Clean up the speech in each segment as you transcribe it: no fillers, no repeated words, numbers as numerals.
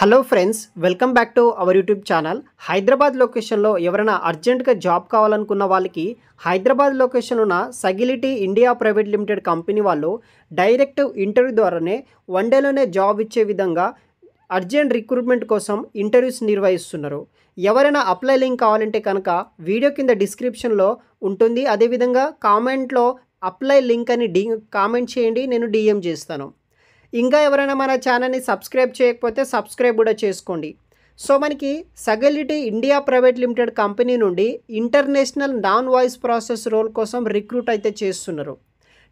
Hello friends, welcome back to our YouTube channel. Hyderabad లొకేషన్లో ఎవరైనా అర్జెంటుగా జాబ్ కావాలనుకున్న వాళ్ళకి హైదరాబాద్ లొకేషన్ ఉన్న సగిలిటీ ఇండియా ప్రైవేట్ లిమిటెడ్ కంపెనీ వాళ్ళు డైరెక్ట్ ఇంటర్వ్యూ ద్వారానే వన్ డేలోనే జాబ్ ఇచ్చే విధంగా అర్జెంట్ రిక్రూట్మెంట్ కోసం ఇంటర్వ్యూస్ నిర్వహిస్తున్నారు. ఎవరైనా అప్లై లింక్ కావాలంటే కనుక వీడియో కింద డిస్క్రిప్షన్లో ఉంటుంది. అదేవిధంగా కామెంట్లో అప్లై లింక్ అని కామెంట్ చేయండి, నేను డిఎం చేస్తాను. ఇంకా ఎవరైనా మన ఛానల్ని సబ్స్క్రైబ్ చేయకపోతే సబ్స్క్రైబ్ కూడా చేసుకోండి. సో మనకి Sagility India private limited company నుండి international non voice process role కోసం రిక్రూట్ అయితే చేస్తున్నారు.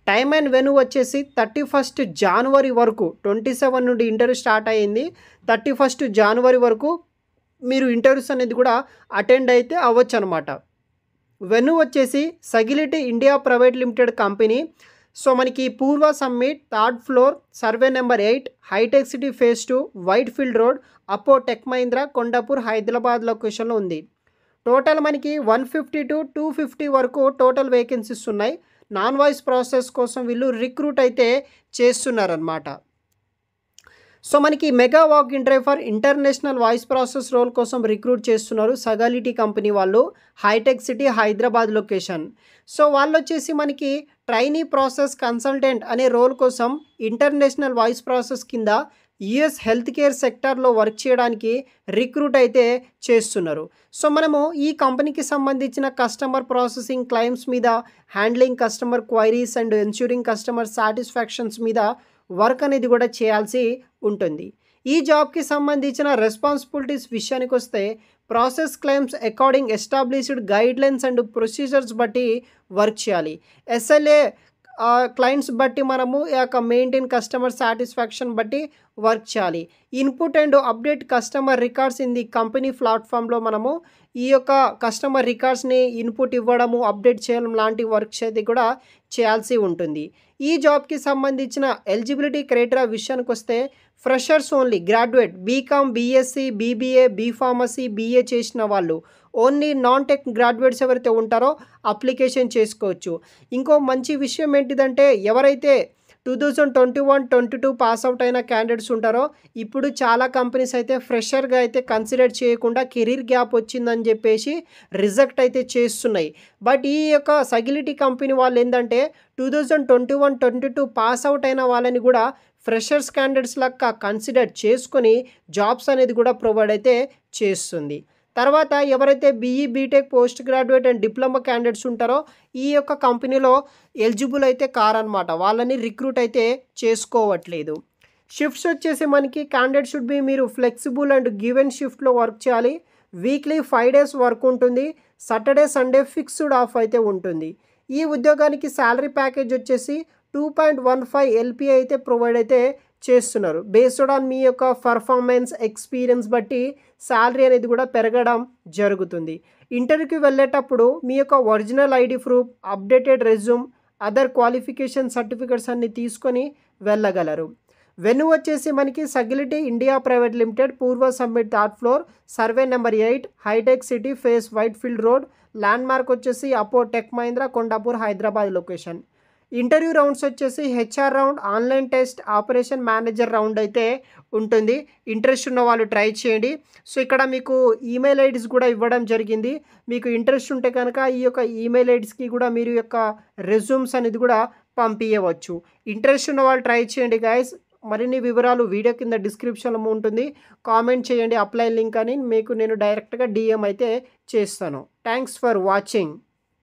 టైమ్ అండ్ వెన్యూ వచ్చేసి 31 జనవరి వరకు 27 నుండి ఇంటర్వ్యూ స్టార్ట్ అయ్యింది. 31 జనవరి వరకు మీరు ఇంటర్వ్యూస్ అనేది కూడా అటెండ్ అయితే అవ్వచ్చు అనమాట. వెన్యూ వచ్చేసి Sagility India private limited company. So మనకి Purva summit, 3rd floor, survey number 8, hitech city phase 2, white field road, opp tech Mahindra, Kondapur, Hyderabad లొకేషన్లో ఉంది. టోటల్ మనకి 150 to 250 వరకు టోటల్ వేకెన్సీస్ ఉన్నాయి. నాన్ వాయిస్ ప్రాసెస్ కోసం వీళ్ళు రిక్రూట్ అయితే చేస్తున్నారనమాట. సో మనకి mega walk in drive for international voice process role కోసం రిక్రూట్ చేస్తున్నారు సగిలిటీ కంపెనీ వాళ్ళు, hitech city Hyderabad location. So వాళ్ళు వచ్చేసి మనకి ట్రైనీ ప్రాసెస్ కన్సల్టెంట్ అనే రోల్ కోసం ఇంటర్నేషనల్ వాయిస్ ప్రాసెస్ కింద యుఎస్ హెల్త్ కేర్ సెక్టార్లో వర్క్ చేయడానికి రిక్రూట్ అయితే చేస్తున్నారు. సో మనము ఈ కంపెనీకి సంబంధించిన కస్టమర్ ప్రాసెసింగ్ క్లైమ్స్ మీద, handling customer queries and ensuring customer satisfactions మీద వర్క్ అనేది కూడా చేయాల్సి ఉంటుంది. ఈ జాబ్కి సంబంధించిన రెస్పాన్సిబిలిటీస్ విషయానికి వస్తే process claims according established guidelines and procedures బట్టి వర్క్ చేయాలి. ఎస్ఎల్ఏ క్లయింట్స్ బట్టి మనము ఈ యొక్క మెయింటైన్ కస్టమర్ సాటిస్ఫాక్షన్ బట్టి వర్క్ చేయాలి. Input and update customer records in the company ప్లాట్ఫామ్లో మనము ఈ యొక్క కస్టమర్ రికార్డ్స్ని ఇన్పుట్ ఇవ్వడము, అప్డేట్ చేయడం లాంటి వర్క్స్ అయితే కూడా చేయాల్సి ఉంటుంది. ఈ జాబ్కి సంబంధించిన ఎలిజిబిలిటీ క్రైటీరియా విషయానికి వస్తే freshers only, graduate, BCom, BSc, BBA, BPharmacy, BA చేసిన వాళ్ళు, ఓన్లీ నాన్ టెక్ గ్రాడ్యుయేట్స్ ఎవరైతే ఉంటారో అప్లికేషన్ చేసుకోవచ్చు. ఇంకో మంచి విషయం ఏంటిదంటే ఎవరైతే 2021-22 పాస్ అవుట్ అయిన క్యాండిడేట్స్ ఉంటారో ఇప్పుడు చాలా కంపెనీస్ అయితే ఫ్రెషర్గా అయితే కన్సిడర్ చేయకుండా కెరీర్ గ్యాప్ వచ్చిందని చెప్పేసి రిజెక్ట్ అయితే చేస్తున్నాయి. బట్ ఈ యొక్క సగిలిటీ కంపెనీ వాళ్ళు ఏంటంటే 2021-22 పాస్ అవుట్ అయిన వాళ్ళని కూడా ఫ్రెషర్స్ క్యాండిడేట్స్ లెక్క కన్సిడర్ చేసుకొని జాబ్స్ అనేది కూడా ప్రొవైడ్ అయితే చేస్తుంది. తర్వాత ఎవరైతే BE, BTech, post graduate and diploma candidates ఉంటారో ఈ యొక్క కంపెనీలో ఎలిజిబుల్ అయితే కారనమాట, వాళ్ళని రిక్రూట్ అయితే చేసుకోవట్లేదు. షిఫ్ట్స్ వచ్చేసి మనకి క్యాండిడేట్ షుడ్ బి మీరు ఫ్లెక్సిబుల్ అండ్ గివెన్ షిఫ్ట్లో వర్క్ చేయాలి. వీక్లీ 5 days వర్క్ ఉంటుంది. సాటర్డే, సండే ఫిక్స్డ్ ఆఫ్ అయితే ఉంటుంది. ఈ ఉద్యోగానికి శాలరీ ప్యాకేజ్ వచ్చేసి 2.15 LPA అయితే ప్రొవైడ్ అయితే చేస్తున్నారు. బేస్డ్ ఆన్ మీ యొక్క పర్ఫార్మెన్స్, ఎక్స్పీరియన్స్ బట్టి శాలరీ అనేది కూడా పెరగడం జరుగుతుంది. ఇంటర్వ్యూకి వెళ్ళేటప్పుడు మీ యొక్క original ID proof, updated resume, other qualification certificates అన్ని తీసుకొని వెళ్ళగలరు. వెన్యూ వచ్చేసి మనకి Sagility India private limited, Purva summit, 3rd floor, survey number 8, hitech city phase, white field road, landmark వచ్చేసి opp tech Mahindra, Kondapur, Hyderabad location. Interview rounds వచ్చేసి HR round, online test, operation manager round అయితే ఉంటుంది. Interest ఉన్న వాళ్ళు try చేయండి. So ఇక్కడ మీకు email IDs కూడా ఇవ్వడం జరిగింది. మీకు ఇంట్రెస్ట్ ఉంటే కనుక ఈ యొక్క ఈమెయిల్ ఐడీస్కి కూడా మీరు యొక్క రెజ్యూమ్స్ అనేది కూడా పంపించవచ్చు. ఇంట్రెస్ట్ ఉన్న వాళ్ళు ట్రై చేయండి గైస్. మరిన్ని వివరాలు వీడియో కింద డిస్క్రిప్షన్లో ఉంటుంది. కామెంట్ చేయండి అప్లై లింక్ అని, మీకు నేను డైరెక్ట్గా డిఎం అయితే చేస్తాను. Thanks for watching.